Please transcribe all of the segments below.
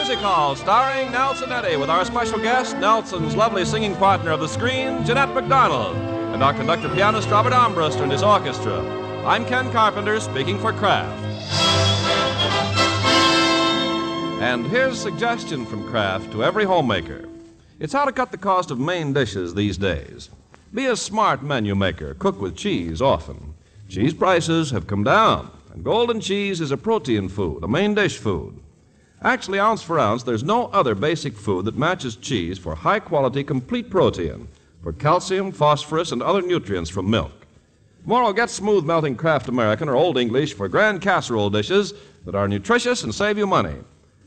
Music Hall, starring Nelson Eddy, with our special guest, Nelson's lovely singing partner of the screen, Jeanette MacDonald, and our conductor pianist, Robert Armbruster, and his orchestra. I'm Ken Carpenter, speaking for Kraft. And here's a suggestion from Kraft to every homemaker. It's how to cut the cost of main dishes these days. Be a smart menu maker. Cook with cheese often. Cheese prices have come down, and golden cheese is a protein food, a main dish food. Actually, ounce for ounce, there's no other basic food that matches cheese for high-quality, complete protein, for calcium, phosphorus, and other nutrients from milk. Tomorrow, get smooth melting Kraft American or Old English for grand casserole dishes that are nutritious and save you money.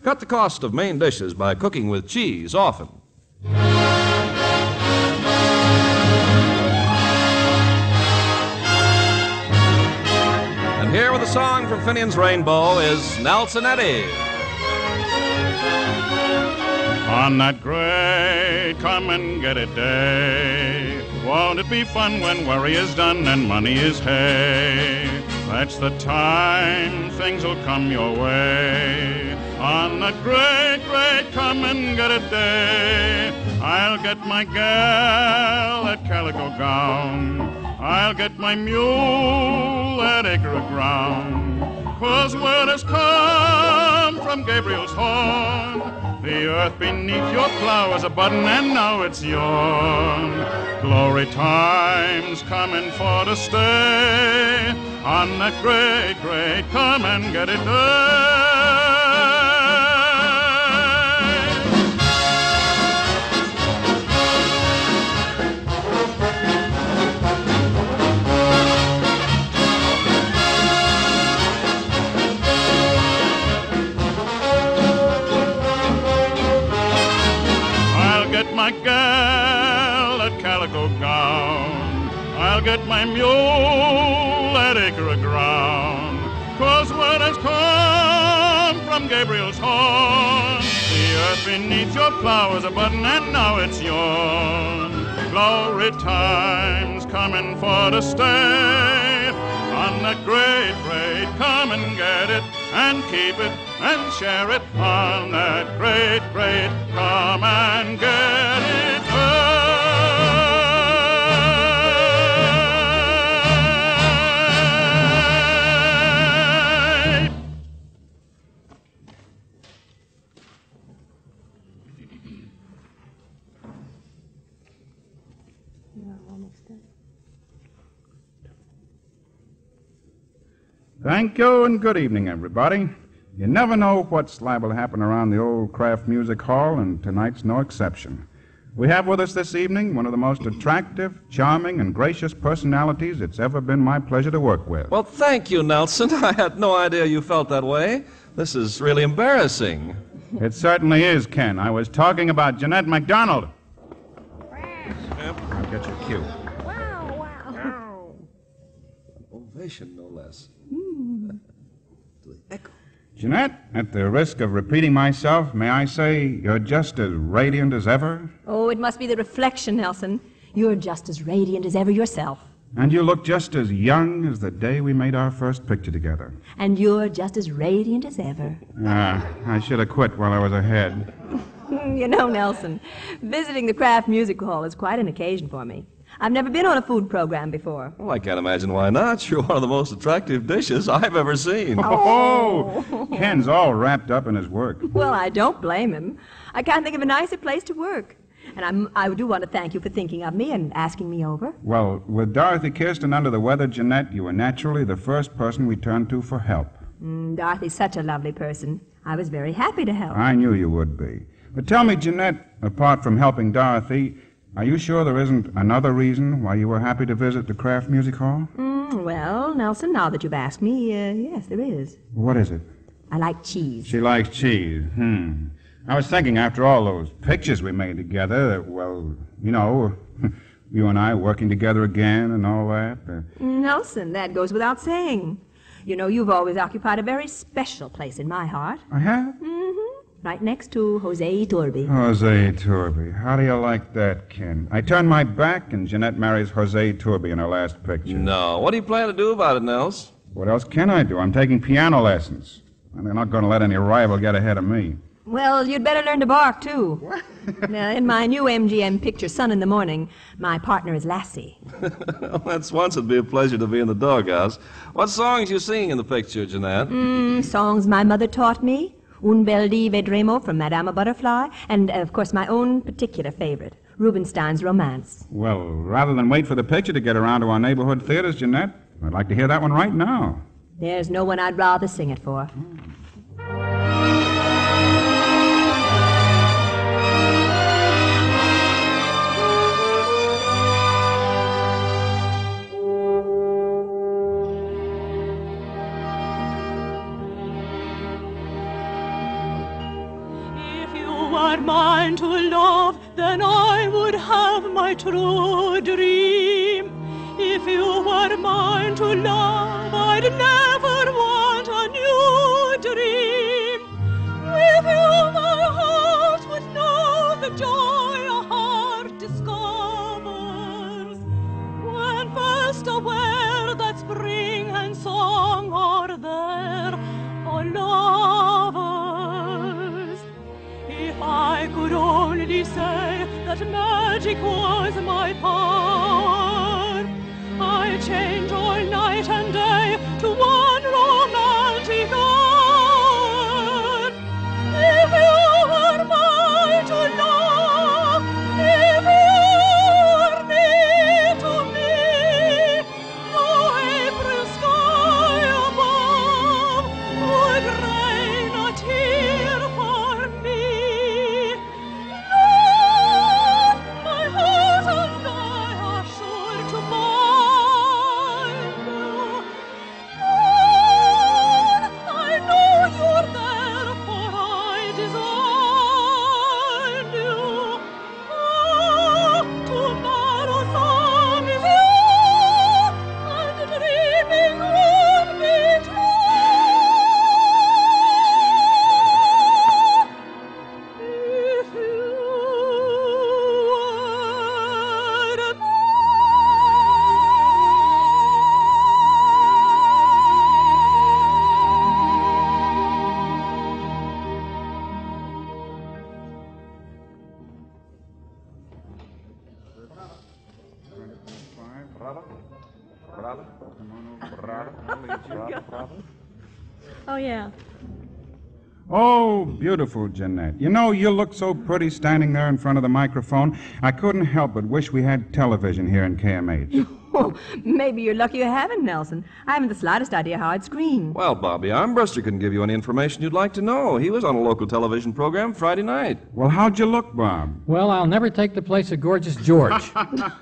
Cut the cost of main dishes by cooking with cheese often. And here with a song from Finian's Rainbow is Nelson Eddy. On that great come and get it day, won't it be fun when worry is done and money is hay? That's the time things will come your way. On that great, great come and get it day, I'll get my gal that calico gown, I'll get my mule that acre of ground, 'cause word has come from Gabriel's horn, the earth beneath your plow is a button, and now it's yourn. Glory time's coming for to stay, on that great, great come and get it day. My gal that calico gown, I'll get my mule that acre of ground, 'cause word has come from Gabriel's horn, the earth beneath your plow is a button, and now it's yourn. Glory time's coming for to stay, on that great, great come and get it, and keep it, and share it, on that great, great come and get it. Thank you, and good evening, everybody. You never know what's liable to happen around the old Kraft Music Hall, and tonight's no exception. We have with us this evening one of the most attractive, charming, and gracious personalities it's ever been my pleasure to work with. Well, thank you, Nelson. I had no idea you felt that way. This is really embarrassing. It certainly is, Ken. I was talking about Jeanette MacDonald. Yep. I'll get your cue. Wow, wow. Ovation, no less. To the echo. Jeanette, at the risk of repeating myself, may I say you're just as radiant as ever? Oh, it must be the reflection, Nelson. You're just as radiant as ever yourself. And you look just as young as the day we made our first picture together. And you're just as radiant as ever. I should have quit while I was ahead. You know, Nelson, visiting the Kraft Music Hall is quite an occasion for me. I've never been on a food program before. Well, I can't imagine why not. You're one of the most attractive dishes I've ever seen. Oh, Ken's all wrapped up in his work. Well, I don't blame him. I can't think of a nicer place to work. And I do want to thank you for thinking of me and asking me over. Well, with Dorothy Kirsten under the weather, Jeanette, you were naturally the first person we turned to for help. Dorothy's such a lovely person. I was very happy to help. I knew you would be. But tell me, Jeanette, apart from helping Dorothy, are you sure there isn't another reason why you were happy to visit the Kraft Music Hall? Well, Nelson, now that you've asked me, yes, there is. What is it? I like cheese. She likes cheese. I was thinking, after all those pictures we made together, that, well, you know, you and I working together again and all that. Nelson, that goes without saying. You know, you've always occupied a very special place in my heart. I have? Right next to Jose Iturbe. Jose Iturbe. How do you like that, Ken? I turned my back and Jeanette marries Jose Iturbe in her last picture. No. What do you plan to do about it, Nels? What else can I do? I'm taking piano lessons. And they're not going to let any rival get ahead of me. Well, you'd better learn to bark, too. What? In my new MGM picture, Sun in the Morning, my partner is Lassie. Well, that's once it'd be a pleasure to be in the doghouse. What songs you singing in the picture, Jeanette? Songs my mother taught me. Un bel di vedremo from Madame Butterfly, and, of course, my own particular favorite, Rubinstein's Romance. Well, rather than wait for the picture to get around to our neighborhood theaters, Jeanette, I'd like to hear that one right now. There's no one I'd rather sing it for. Mine to love, then I would have my true dream. If you were mine to love, I'd never want a new dream. With you my heart would know the joy a heart discovers, when first aware that spring and song are there for lovers. If I could only say that magic was my power, I'd change all night and day to one romantic hour. If you were mine to love, if you were me to me, no April sky above would rain a tear for me. Love, my heart and I are sure to find you. Lord, I know you're there, for I designed you. Oh, tomorrow sun is here, and dreaming would be true. If you were Oh, yeah. Oh, beautiful, Jeanette. You know, you look so pretty standing there in front of the microphone. I couldn't help but wish we had television here in KMH. Oh, maybe you're lucky you haven't, Nelson. I haven't the slightest idea how I'd screen. Well, Bobby Armbruster can give you any information you'd like to know. He was on a local television program Friday night. Well, how'd you look, Bob? Well, I'll never take the place of Gorgeous George.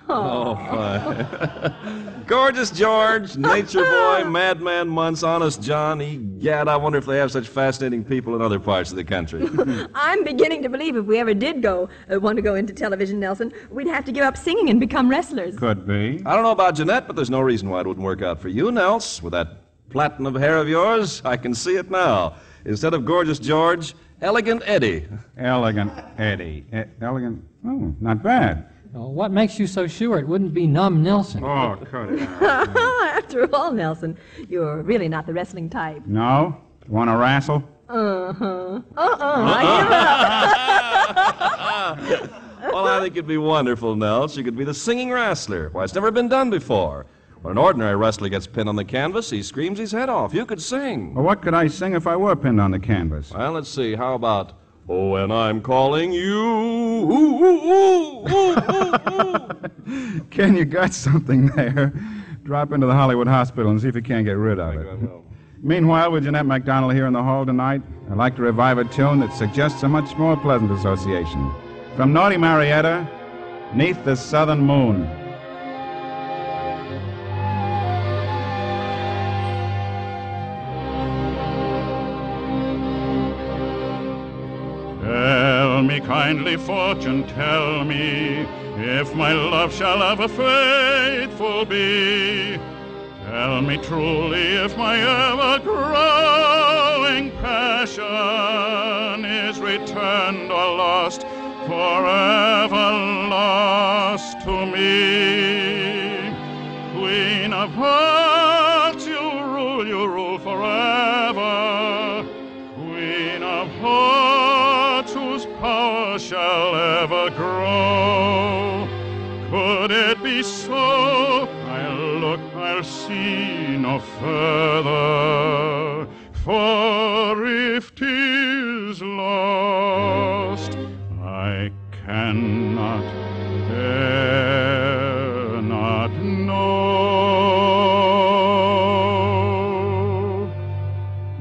Oh, fine. Gorgeous George, Nature Boy, Madman Munce, Honest John, egad, I wonder if they have such fascinating people in other parts of the country. I'm beginning to believe if we ever did want to go into television, Nelson, we'd have to give up singing and become wrestlers. Could be. I don't know about Jeanette, but there's no reason why it wouldn't work out for you, Nels. With that platinum hair of yours, I can see it now. Instead of Gorgeous George, Elegant Eddy. Elegant Eddy. Elegant. Oh, not bad. Well, what makes you so sure it wouldn't be Numb Nelson? Oh, cut it out. After all, Nelson, you're really not the wrestling type. No? Want to wrestle? I give it up. Well, I think it'd be wonderful, Nels. You could be the singing wrestler. Why, it's never been done before. When an ordinary wrestler gets pinned on the canvas, he screams his head off. You could sing. Well, what could I sing if I were pinned on the canvas? Well, let's see. How about, oh, when I'm calling you, ooh, ooh, ooh, ooh, ooh, ooh. Ken, you got something there. Drop into the Hollywood Hospital and see if you can't get rid of it. Meanwhile, with Jeanette MacDonald here in the hall tonight, I'd like to revive a tune that suggests a much more pleasant association. From Naughty Marietta, 'Neath the Southern Moon. Tell me kindly, fortune, tell me, if my love shall ever faithful be. Tell me truly if my ever-growing passion is returned or lost, forever lost to me. Queen of hearts, you rule forever. Queen of hearts, further, for if 'tis lost, I cannot, dare not know.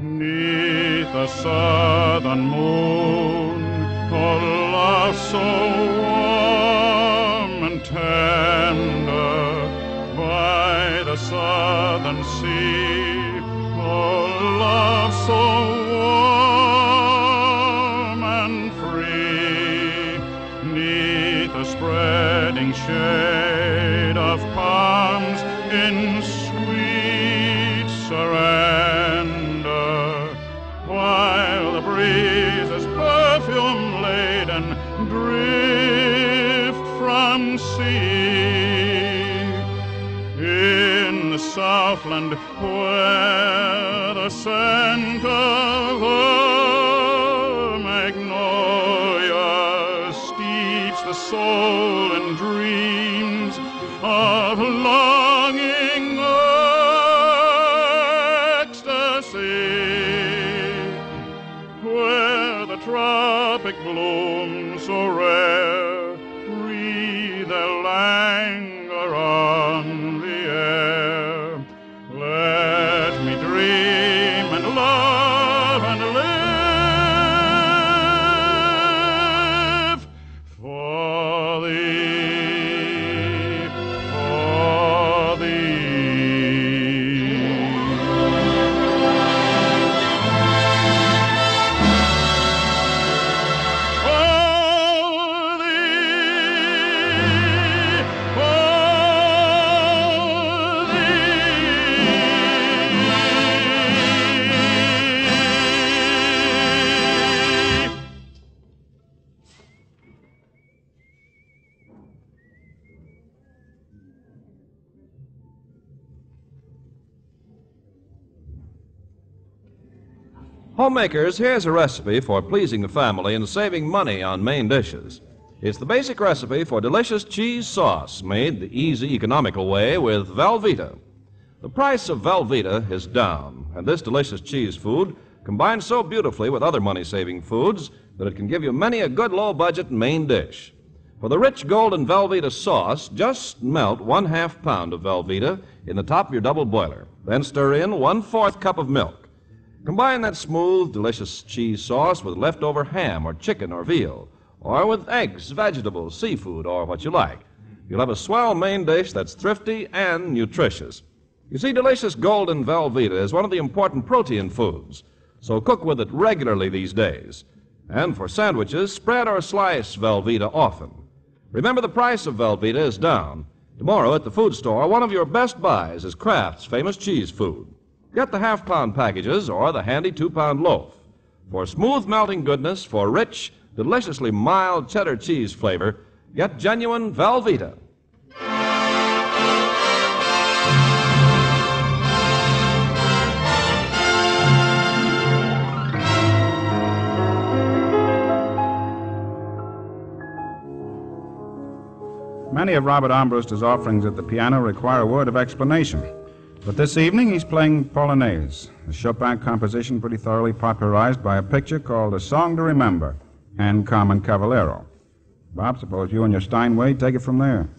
'Neath the southern moon, oh love so warm and tender, by the southern sea, oh love so warm and free, 'neath the spreading shade of palms in sweet surrender, while the breezes perfume laden drift from sea, in the Southland where the scent of the magnolia steeps the soul in dreams of longing ecstasy, where the tropic blooms so rare breathe their languor on the air. Let me dream and love and live for thee, for thee. For thee, Homemakers, here's a recipe for pleasing the family and saving money on main dishes. It's the basic recipe for delicious cheese sauce made the easy, economical way with Velveeta. The price of Velveeta is down, and this delicious cheese food combines so beautifully with other money-saving foods that it can give you many a good low-budget main dish. For the rich golden Velveeta sauce, just melt 1/2 pound of Velveeta in the top of your double boiler. Then stir in 1/4 cup of milk. Combine that smooth, delicious cheese sauce with leftover ham or chicken or veal, or with eggs, vegetables, seafood, or what you like. You'll have a swell main dish that's thrifty and nutritious. You see, delicious golden Velveeta is one of the important protein foods, so cook with it regularly these days. And for sandwiches, spread or slice Velveeta often. Remember, the price of Velveeta is down. Tomorrow at the food store, one of your best buys is Kraft's famous cheese food. Get the 1/2 pound packages or the handy 2-pound loaf. For smooth melting goodness, for rich, deliciously mild cheddar cheese flavor, get genuine Velveeta. Many of Robert Armbruster's offerings at the piano require a word of explanation. But this evening he's playing Polonaise, a Chopin composition pretty thoroughly popularized by a picture called A Song to Remember and Carmen Cavallero. Bob, suppose you and your Steinway take it from there.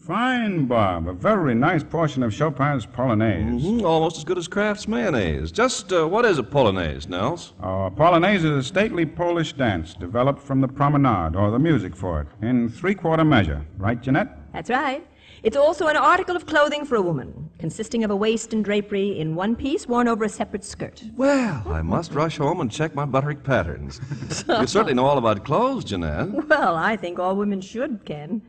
Fine, Bob. A very nice portion of Chopin's Polonaise. Almost as good as Kraft's mayonnaise. Just what is a Polonaise, Nels? Polonaise is a stately Polish dance developed from the promenade, or the music for it, in three-quarter measure. Right, Jeanette? That's right. It's also an article of clothing for a woman, consisting of a waist and drapery in one piece worn over a separate skirt. Well, I must rush home and check my butterick patterns. You certainly know all about clothes, Jeanette. Well, I think all women should, Ken.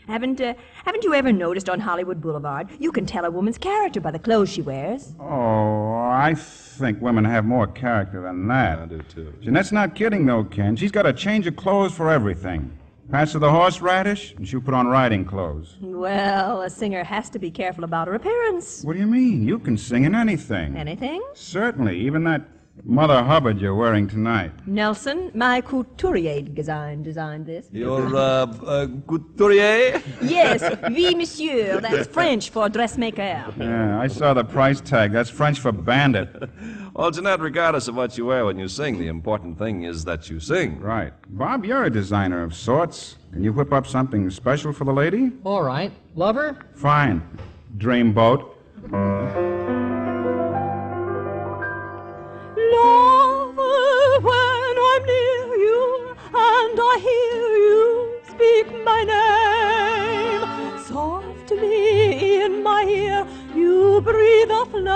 Haven't you ever noticed on Hollywood Boulevard, you can tell a woman's character by the clothes she wears? Oh, I think women have more character than that. I do, too. Jeanette's not kidding, though, Ken. She's got a change of clothes for everything. Pass her the horseradish, and she'll put on riding clothes. Well, a singer has to be careful about her appearance. What do you mean? You can sing in anything. Anything? Certainly, even that Mother Hubbard you're wearing tonight. Nelson, my couturier designed this. Your, couturier? Yes, oui, monsieur. That's French for dressmaker. Yeah, I saw the price tag. That's French for bandit. Well, Jeanette, regardless of what you wear when you sing, the important thing is that you sing. Right. Bob, you're a designer of sorts. Can you whip up something special for the lady? All right. Lover? Fine. Dreamboat. Lover, when I'm near you and I hear you speak my name, softly in my ear you breathe a flame.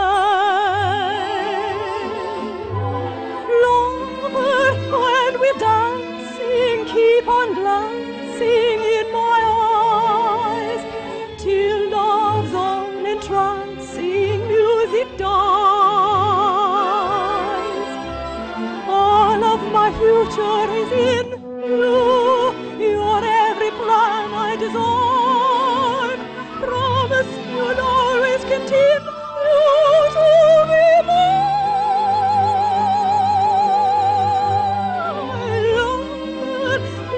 Lover, when we're dancing, keep on glancing in my eyes till love's own entrancing music dies. My future is in you. You're every plan I design. Promise you'll always continue to be mine.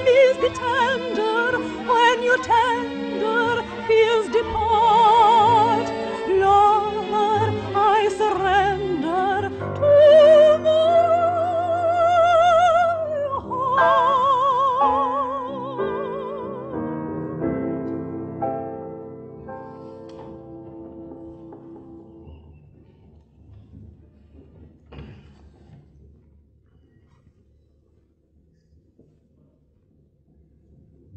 Please be tender when your tender feels depart. Lover, I surrender to my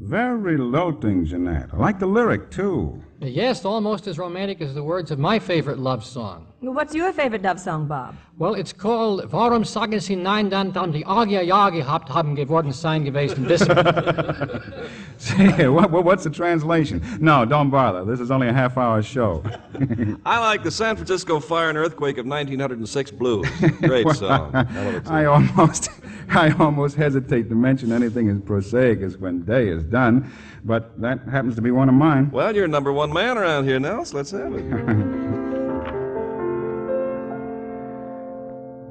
Very lilting, Jeanette. I like the lyric, too. Yes, almost as romantic as the words of my favorite love song. What's your favorite love song, Bob? Well, it's called Warum sagen Sie nein, dann die Augen ja gehabt haben geworden sein gewesen wissen. Say, what's the translation? No, don't bother. This is only a half-hour show. I like the San Francisco Fire and Earthquake of 1906 blues. Great song. I almost hesitate to mention anything as prosaic as When Day is Done, but that happens to be one of mine. Well, you're number one man around here, Nels. Let's have it.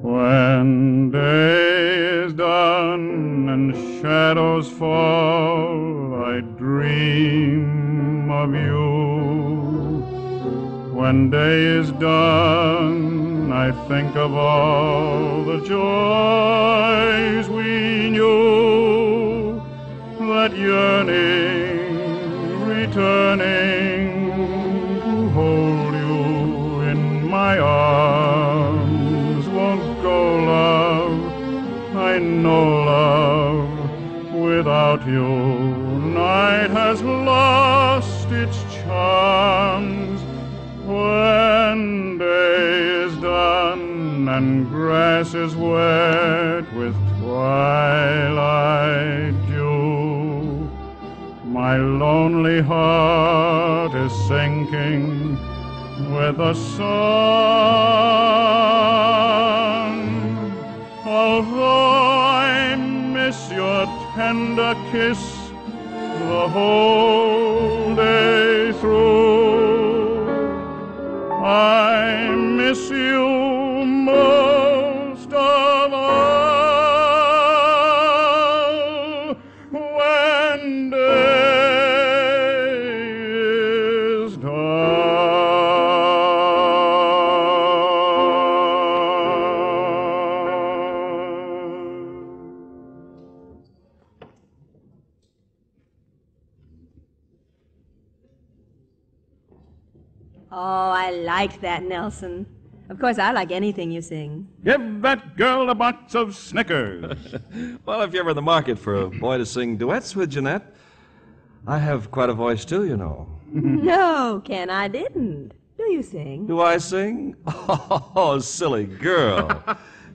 When day is done and shadows fall, I dream of you. When day is done, I think of all the joys we knew, that yearning, returning to hold you in my arms won't go, love. I know, love, without you, night has lost its charms. When day is done and grass is wet with twilight dew, my lonely heart is sinking with the sun. Although I miss your tender kiss the whole day through, I miss you most of all when day is done. Oh, I liked that, Nelson. Of course, I like anything you sing. Give that girl a box of Snickers. Well, if you're ever in the market for a boy to sing duets with, Jeanette, I have quite a voice, too, you know. No, Ken, I didn't. Do you sing? Do I sing? Oh, silly girl.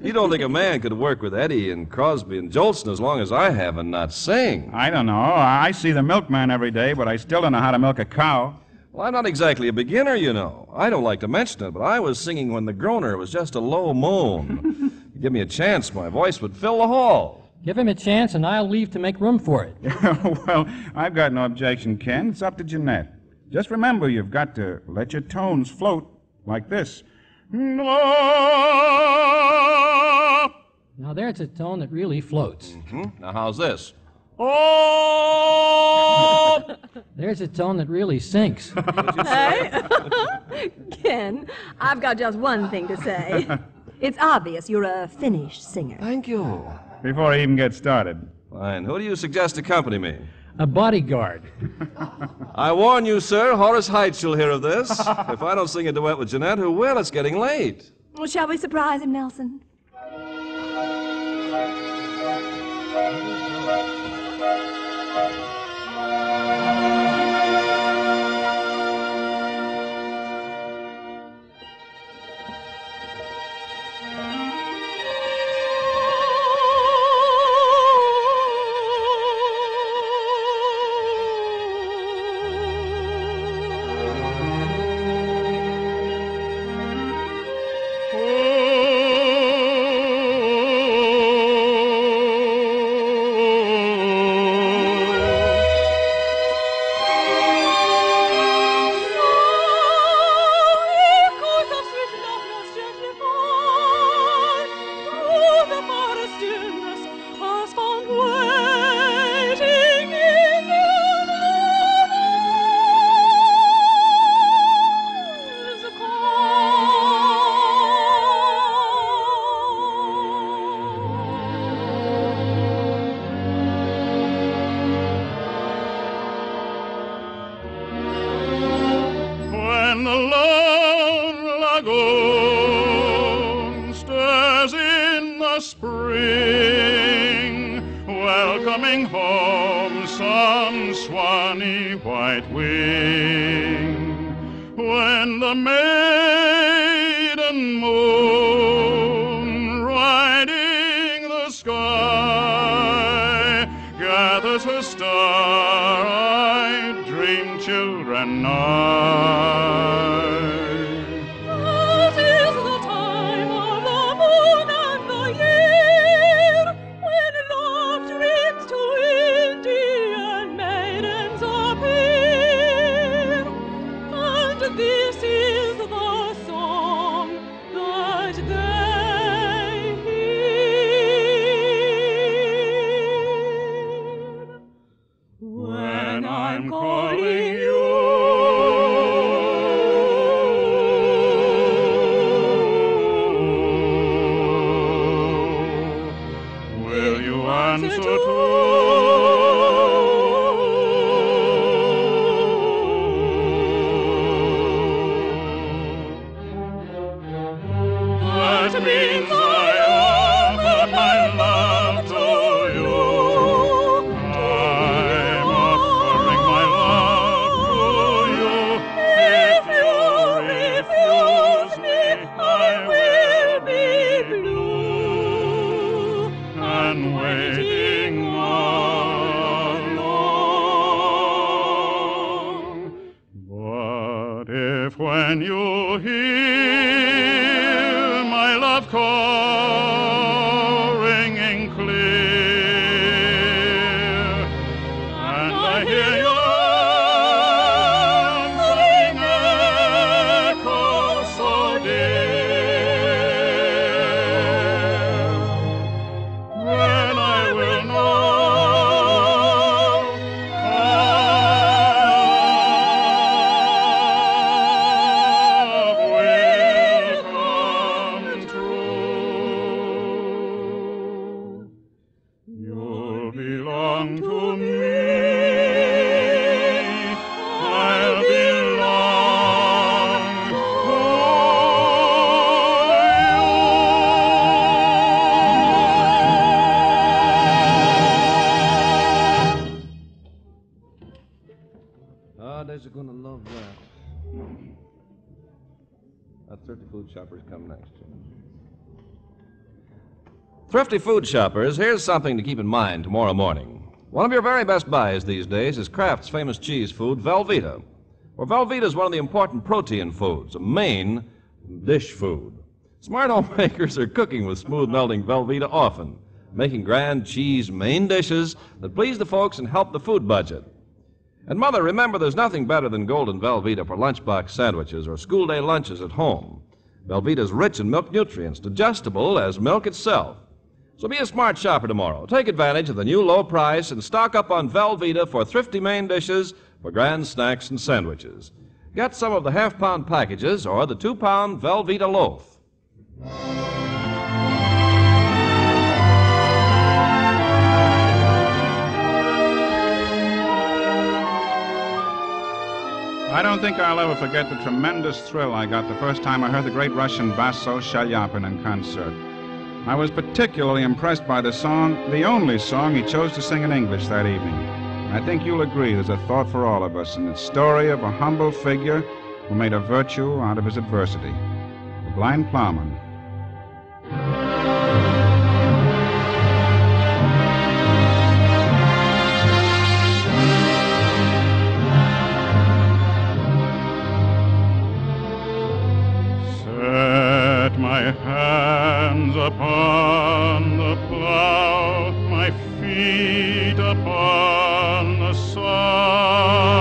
You don't think a man could work with Eddy and Crosby and Jolson as long as I have and not sing? I don't know. I see the milkman every day, but I still don't know how to milk a cow. Well, I'm not exactly a beginner, you know. I don't like to mention it, but I was singing when the groaner was just a low moan. Give me a chance, my voice would fill the hall. Give him a chance, and I'll leave to make room for it. Well, I've got no objection, Ken. It's up to Jeanette. Just remember, you've got to let your tones float like this. Now, there's a tone that really floats. Mm-hmm. Now, how's this? Oh! There's a tone that really sinks. Hey? Ken, I've got just one thing to say. It's obvious you're a finished singer. Thank you. Before I even get started. Fine. Who do you suggest accompany me? A bodyguard. I warn you, sir, Horace Heights will hear of this. If I don't sing a duet with Jeanette, who will? It's getting late. Well, shall we surprise him, Nelson? That Thrifty Food Shoppers come next. Thrifty Food Shoppers, here's something to keep in mind tomorrow morning. One of your very best buys these days is Kraft's famous cheese food, Velveeta. Well, Velveeta is one of the important protein foods, a main dish food. Smart homemakers are cooking with smooth-melting Velveeta often, making grand cheese main dishes that please the folks and help the food budget. And, Mother, remember, there's nothing better than golden Velveeta for lunchbox sandwiches or school day lunches at home. Velveeta's rich in milk nutrients, digestible as milk itself. So be a smart shopper tomorrow. Take advantage of the new low price and stock up on Velveeta for thrifty main dishes for grand snacks and sandwiches. Get some of the half-pound packages or the 2-pound Velveeta loaf. I don't think I'll ever forget the tremendous thrill I got the first time I heard the great Russian basso Shalyapin in concert. I was particularly impressed by the song, the only song he chose to sing in English that evening. I think you'll agree there's a thought for all of us in the story of a humble figure who made a virtue out of his adversity. The Blind Plowman. Set my hands upon the plow, my feet upon the sod,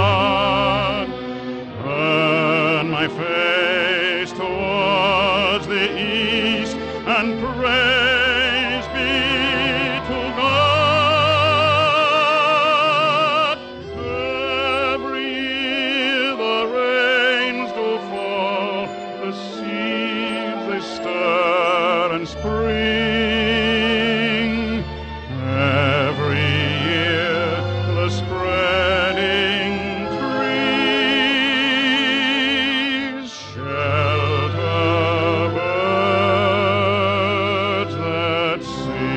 turn my face towards the east, and praise be to God. Every year the rains do fall, the seas they stir and spring. Every year the spreading trees shelter birds that sing.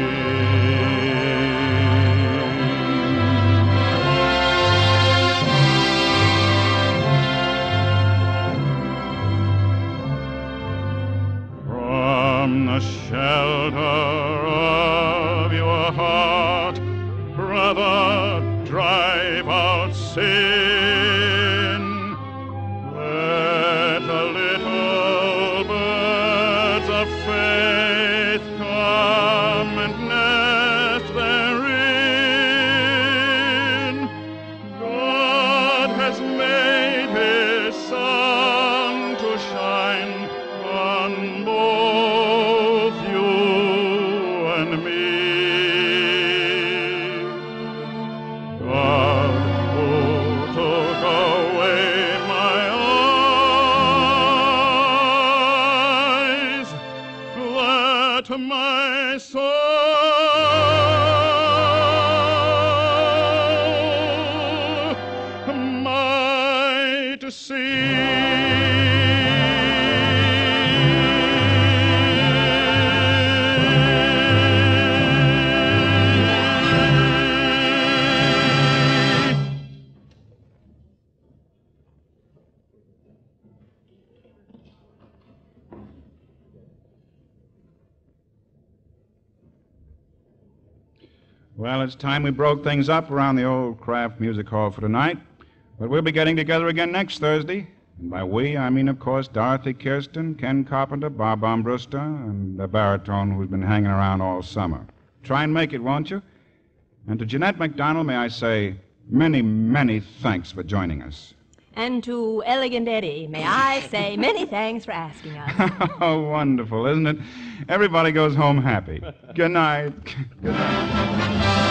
From the shelter of your heart, brother, drive out sin. Let the little birds of faith come and nest therein. God has made his sun to shine on both you and me. God, who took away my eyes, let my soul might see. Well, it's time we broke things up around the old Kraft Music Hall for tonight. But we'll be getting together again next Thursday. And by we, I mean, of course, Dorothy Kirsten, Ken Carpenter, Bob Armbruster, and the baritone who's been hanging around all summer. Try and make it, won't you? And to Jeanette MacDonald, may I say many, many thanks for joining us. And to Elegant Eddy, may I say many thanks for asking us. Oh, wonderful, isn't it? Everybody goes home happy. Good night. Good night.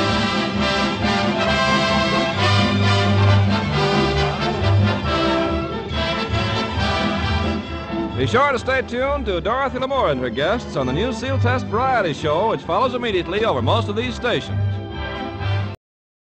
Be sure to stay tuned to Dorothy Lamour and her guests on the new Seal Test Variety Show, which follows immediately over most of these stations.